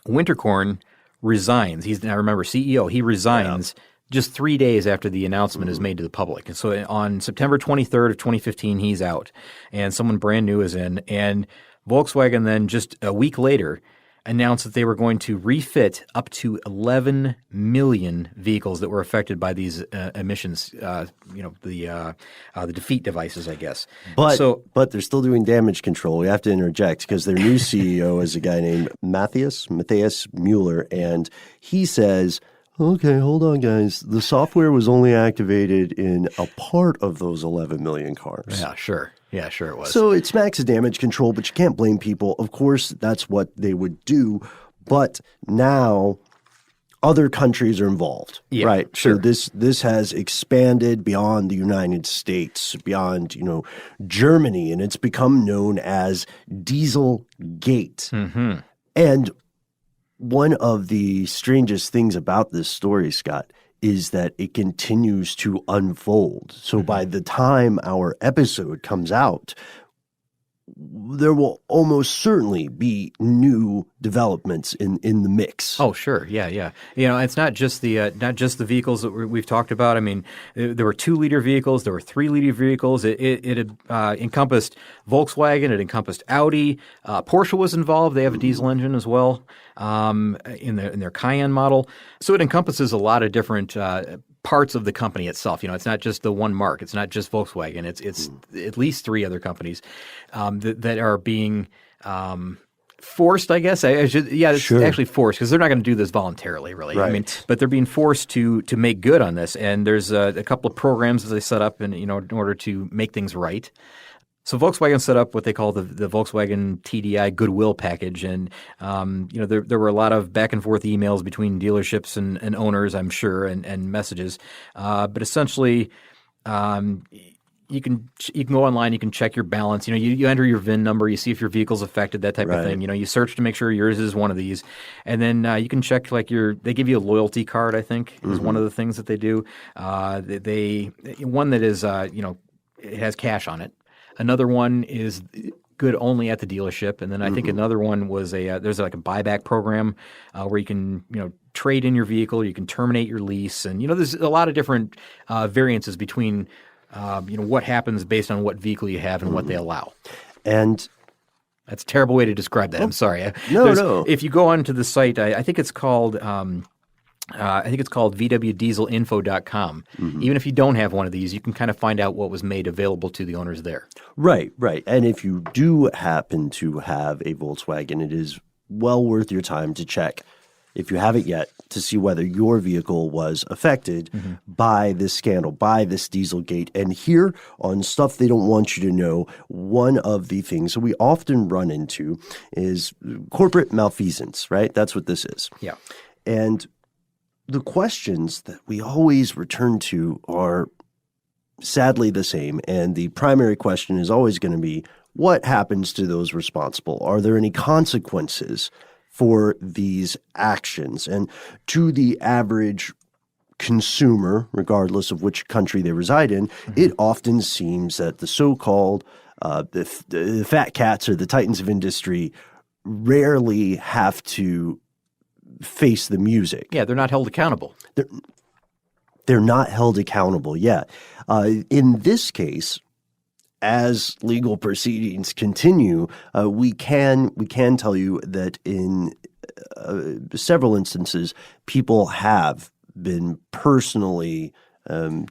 Winterkorn resigns. He's, I remember, CEO. He resigns just 3 days after the announcement is made to the public. And so on September 23rd of 2015, he's out, and someone brand new is in. And Volkswagen then just a week later announced that they were going to refit up to 11 million vehicles that were affected by these emissions, the defeat devices, I guess. But they're still doing damage control. We have to interject because their new CEO is a guy named Matthias Mueller, and he says, okay, hold on, guys. The software was only activated in a part of those 11 million cars. Yeah, sure. Yeah, sure it was. So it smacks of damage control, but you can't blame people. Of course, that's what they would do. But now other countries are involved, right? Sure. So this has expanded beyond the United States, beyond, Germany, and it's become known as Dieselgate. Mm-hmm. And one of the strangest things about this story, Scott, is that it continues to unfold. So by the time our episode comes out, there will almost certainly be new developments in the mix. Oh, sure. Yeah. It's not just the vehicles that we've talked about. I mean, there were 2-liter vehicles, there were 3-liter vehicles. It encompassed Volkswagen, it encompassed Audi. Porsche was involved. They have a diesel engine as well in their Cayenne model. So it encompasses a lot of different parts of the company itself. It's not just the one mark. It's not just Volkswagen. It's at least 3 other companies that are being forced, I guess. It's actually forced, because they're not going to do this voluntarily, really. Right. I mean, but they're being forced to make good on this. And there's a couple of programs that they set up in order to make things right. So Volkswagen set up what they call the Volkswagen TDI Goodwill Package, and there were a lot of back and forth emails between dealerships and owners, I'm sure, and messages. But essentially, you can go online, you can check your balance. You enter your VIN number, you see if your vehicle's affected, that type of thing. You search to make sure yours is one of these, and then you can check they give you a loyalty card, I think, is one of the things that they do. One that is it has cash on it. Another one is good only at the dealership, and then I think another one was there's like a buyback program where you can trade in your vehicle, you can terminate your lease, and there's a lot of different variances between what happens based on what vehicle you have and what they allow. And that's a terrible way to describe that. I'm sorry. No. If you go onto the site, I think it's called. I think it's called vwdieselinfo.com. Even if you don't have one of these, you can kind of find out what was made available to the owners there. Right. And if you do happen to have a Volkswagen, it is well worth your time to check, if you haven't yet, to see whether your vehicle was affected by this scandal, by this Dieselgate. And here on Stuff They Don't Want You to Know, one of the things that we often run into is corporate malfeasance, right? That's what this is. Yeah. And the questions that we always return to are sadly the same. And the primary question is always going to be, what happens to those responsible? Are there any consequences for these actions. And to the average consumer, regardless of which country they reside in, it often seems that the so-called the fat cats or the titans of industry rarely have to face the music. Yeah, they're not held accountable. They're not held accountable yet. In this case, as legal proceedings continue, we can tell you that in several instances, people have been personally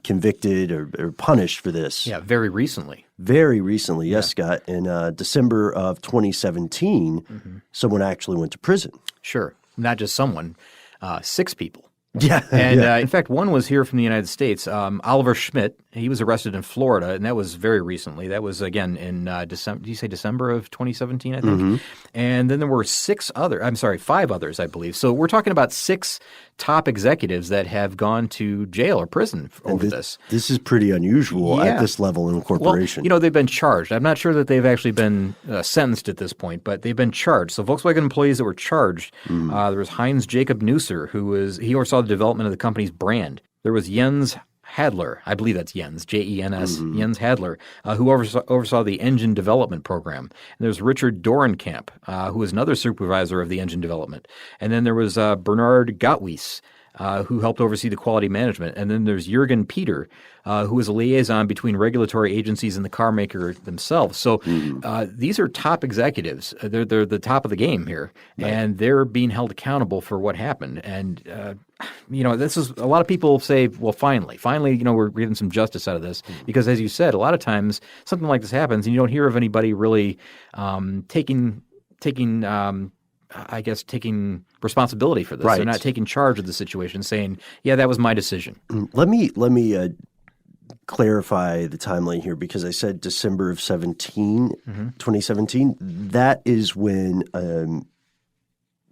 convicted or punished for this. Yeah, very recently. Very recently, yes, Scott. In December of 2017, someone actually went to prison. Sure. Not just someone, 6 people. Yeah. And in fact, one was here from the United States. Oliver Schmidt, he was arrested in Florida, and that was very recently. That was, again, in December. Did you say December of 2017, I think? And then there were 5 others, I believe. So we're talking about 6 top executives that have gone to jail or prison over this. This is pretty unusual at this level in a corporation. Well, they've been charged. I'm not sure that they've actually been sentenced at this point, but they've been charged. So Volkswagen employees that were charged, there was Heinz Jacob Neusser, he oversaw the development of the company's brand. There was Jens Hadler, I believe that's Jens, Jens, Jens Hadler, who oversaw the engine development program. And there's Richard Dorenkamp, who was another supervisor of the engine development. And then there was Bernard Gottwies, who helped oversee the quality management. And then there's Jürgen Peter, who was a liaison between regulatory agencies and the car maker themselves. So these are top executives. They're the top of the game here, and they're being held accountable for what happened. And this is a lot of people say, well, finally, we're getting some justice out of this, because as you said, a lot of times something like this happens, and you don't hear of anybody really taking responsibility for this. Right. They're not taking charge of the situation, saying, yeah, that was my decision. Let me clarify the timeline here, because I said December of 2017. That is when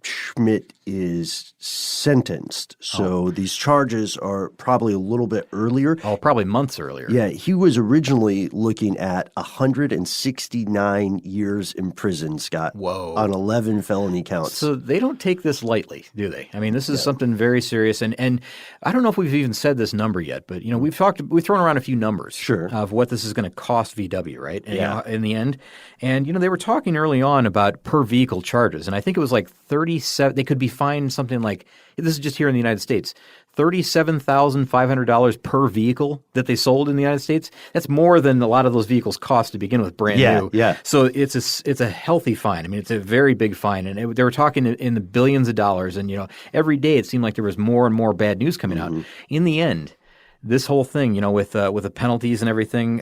Schmidt is sentenced. So these charges are probably a little bit earlier. Oh, probably months earlier. Yeah, he was originally looking at 169 years in prison, Scott. Whoa. On 11 felony counts. So they don't take this lightly, do they? I mean, this is something very serious. And I don't know if we've even said this number yet, but we've thrown around a few numbers of what this is going to cost VW, right? And, in the end. And they were talking early on about per vehicle charges, and I think it was like 37. They could be fined something like, this is just here in the United States, $37,500 per vehicle that they sold in the United States. That's more than a lot of those vehicles cost to begin with, brand new. Yeah. So it's a healthy fine. I mean, it's a very big fine, and they were talking in the billions of dollars. And every day it seemed like there was more and more bad news coming out. In the end, this whole thing, with the penalties and everything,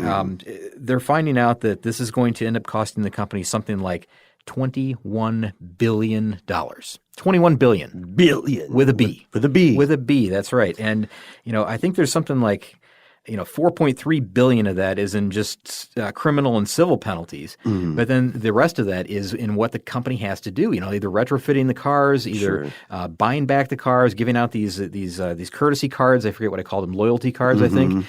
they're finding out that this is going to end up costing the company something like $21 billion. $21 billion. Billion. With a B. With a B. With a B, that's right. And, I think there's something like, 4.3 billion of that is in just criminal and civil penalties. But then the rest of that is in what the company has to do, either retrofitting the cars, either buying back the cars, giving out these courtesy cards. I forget what I call them, loyalty cards, I think.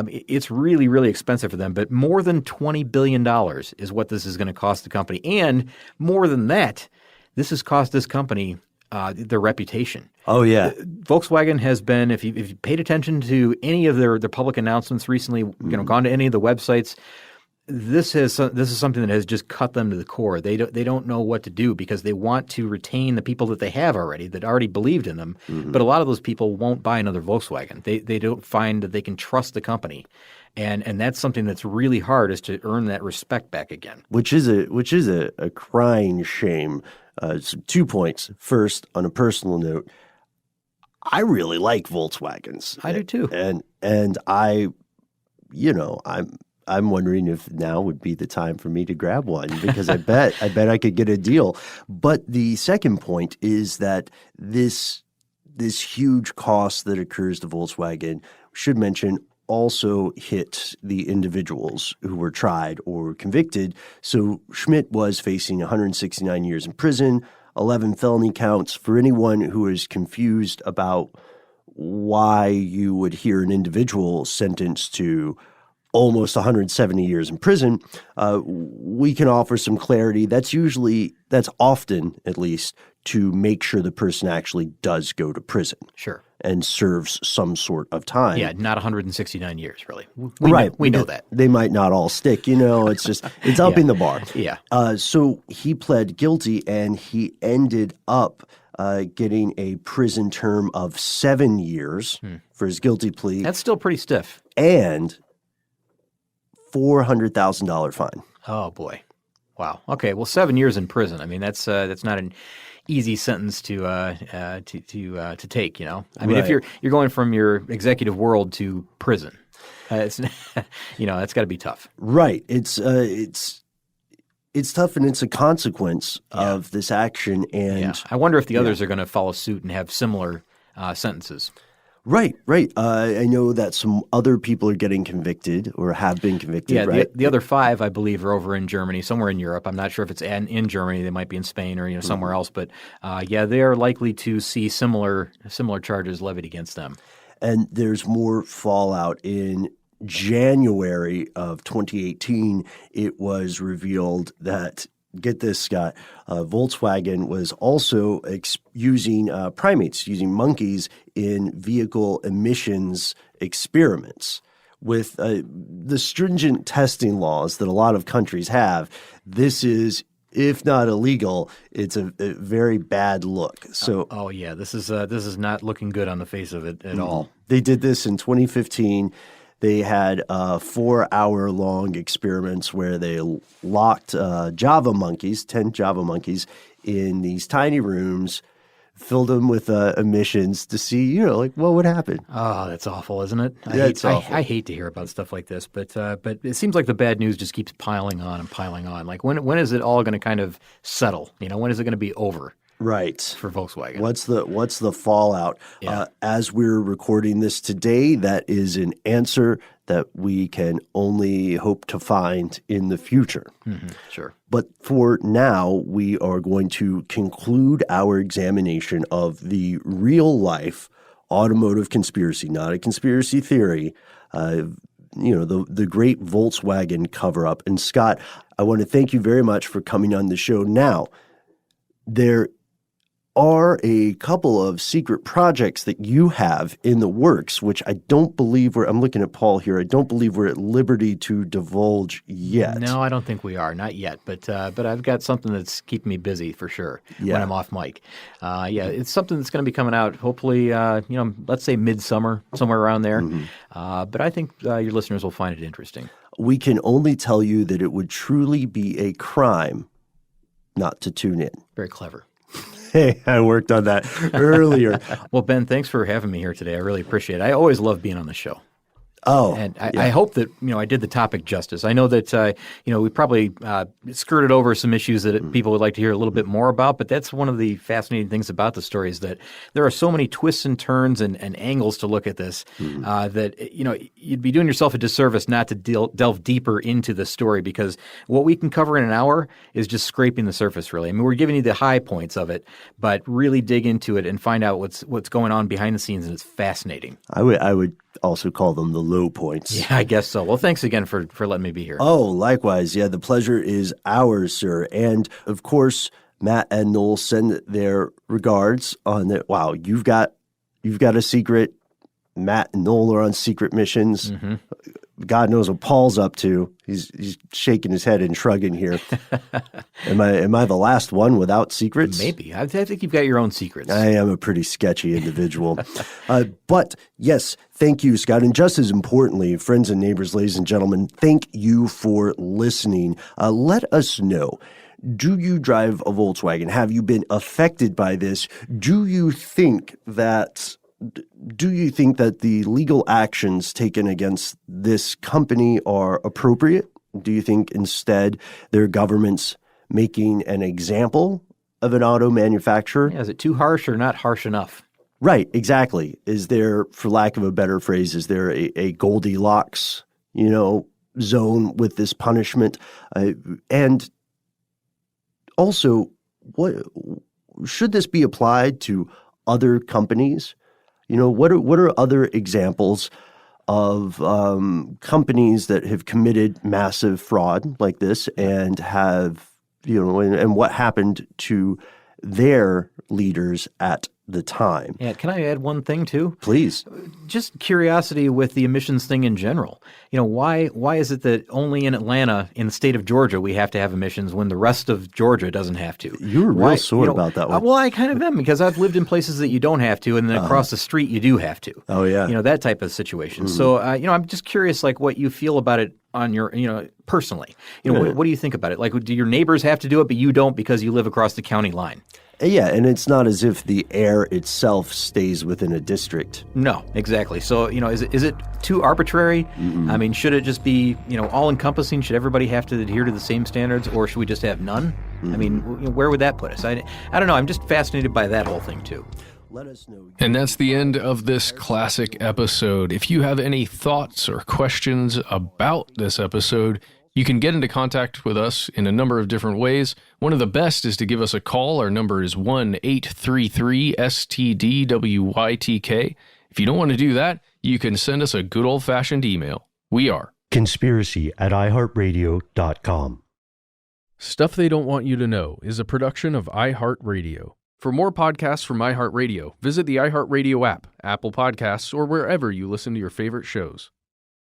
It's really, really expensive for them. But more than $20 billion is what this is going to cost the company. And more than that, this has cost this company their reputation. Oh, yeah. Volkswagen has been, if you paid attention to any of their public announcements recently, gone to any of the websites, this is something that has just cut them to the core. They don't know what to do, because they want to retain the people that they have already, that already believed in them. But a lot of those people won't buy another Volkswagen. They don't find that they can trust the company. And that's something that's really hard, is to earn that respect back again. Which is a crying shame. 2 points. First, on a personal note, I really like Volkswagens. I do too. And I'm wondering if now would be the time for me to grab one, because I bet I could get a deal. But the second point is that this huge cost that occurs to Volkswagen, should mention, also hit the individuals who were tried or convicted. So Schmidt was facing 169 years in prison, 11 felony counts. For anyone who is confused about why you would hear an individual sentenced to almost 170 years in prison, we can offer some clarity. That's often, at least, to make sure the person actually does go to prison Sure. and serves some sort of time. Yeah, not 169 years, really. We know that. They might not all stick, it's just, it's upping the bar. Yeah. So he pled guilty, and he ended up getting a prison term of 7 years for his guilty plea That's still pretty stiff. and $400,000 fine. Oh, boy. Wow. Okay. Well, 7 years in prison. I mean, that's not an easy sentence to take. I mean, if Right. you're going from your executive world to prison, it's that's got to be tough. Right. It's tough, and it's a consequence of this action. And Yeah. I wonder if the others are going to follow suit and have similar sentences. Right. I know that some other people are getting convicted or have been convicted. Yeah, right. the other 5, I believe, are over in Germany, somewhere in Europe. I'm not sure if it's in Germany. They might be in Spain or somewhere else. But they are likely to see similar charges levied against them. And there's more fallout. In January of 2018, it was revealed that, get this, Scott, Volkswagen was also using primates, using monkeys in vehicle emissions experiments. With the stringent testing laws that a lot of countries have, this is, if not illegal, it's a very bad look. So, Oh yeah, this is not looking good on the face of it at all. they did this in 2015. They had 4-hour-long experiments where they locked Java monkeys, 10 Java monkeys, in these tiny rooms, filled them with emissions to see, what would happen. Oh, that's awful, isn't it? It's awful. I hate to hear about stuff like this, but it seems like the bad news just keeps piling on and piling on. Like when is it all going to kind of settle? When is it going to be over Right. for Volkswagen? What's the fallout? Yeah. As we're recording this today, that is an answer that we can only hope to find in the future. Sure. But for now, we are going to conclude our examination of the real-life automotive conspiracy, not a conspiracy theory, the great Volkswagen cover-up. And Scott, I want to thank you very much for coming on the show. Now, there are a couple of secret projects that you have in the works, which I don't believe I'm looking at Paul here, I don't believe we're at liberty to divulge yet. No, I don't think we are, not yet. But I've got something that's keeping me busy for sure when I'm off mic. It's something that's going to be coming out hopefully, let's say midsummer, somewhere around there. But I think your listeners will find it interesting. We can only tell you that it would truly be a crime not to tune in. Very clever. Hey, I worked on that earlier. Well, Ben, thanks for having me here today. I really appreciate it. I always love being on the show. Oh, And I hope that I did the topic justice. I know that we probably skirted over some issues that people would like to hear a little bit more about, but that's one of the fascinating things about the story is that there are so many twists and turns and angles to look at this that you'd be doing yourself a disservice not to delve deeper into the story, because what we can cover in an hour is just scraping the surface. Really, I mean, we're giving you the high points of it, but really dig into it and find out what's going on behind the scenes, and it's fascinating. I would also call them the low points. Yeah, I guess so. Well, thanks again for letting me be here. Oh, likewise. Yeah, the pleasure is ours, sir. And of course, Matt and Noel send their regards on that. Wow, you've got a secret. Matt and Noel are on secret missions. God knows what Paul's up to. He's shaking his head and shrugging here. Am I the last one without secrets? Maybe. I think you've got your own secrets. I am a pretty sketchy individual. But yes, thank you, Scott. And just as importantly, friends and neighbors, ladies and gentlemen, thank you for listening. Let us know. Do you drive a Volkswagen? Have you been affected by this? Do you think that the legal actions taken against this company are appropriate? Do you think instead their government's making an example of an auto manufacturer? Yeah, is it too harsh or not harsh enough? Right, exactly. Is there, for lack of a better phrase, is there a Goldilocks, zone with this punishment? And also, what should this be applied to other companies? What are other examples of companies that have committed massive fraud like this and have, and what happened to their leaders at the time. Yeah, can I add one thing too? Please. Just curiosity with the emissions thing in general. Why is it that only in Atlanta, in the state of Georgia, we have to have emissions when the rest of Georgia doesn't have to? You were real sore about that one. Well, I kind of am, because I've lived in places that you don't have to, and then across the street you do have to. Oh, yeah. That type of situation. So, I'm just curious, like, what you feel about it on your, personally. What do you think about it? Like, do your neighbors have to do it, but you don't because you live across the county line? Yeah, and it's not as if the air itself stays within a district. No, exactly. So, is it too arbitrary? I mean, should it just be, all-encompassing? Should everybody have to adhere to the same standards, or should we just have none? I mean, where would that put us? I don't know. I'm just fascinated by that whole thing, too. Let us know. And that's the end of this classic episode. If you have any thoughts or questions about this episode, you can get into contact with us in a number of different ways. One of the best is to give us a call. Our number is 1-833-STDWYTK. If you don't want to do that, you can send us a good old-fashioned email. We are conspiracy@iheartradio.com. Stuff They Don't Want You to Know is a production of iHeartRadio. For more podcasts from iHeartRadio, visit the iHeartRadio app, Apple Podcasts, or wherever you listen to your favorite shows.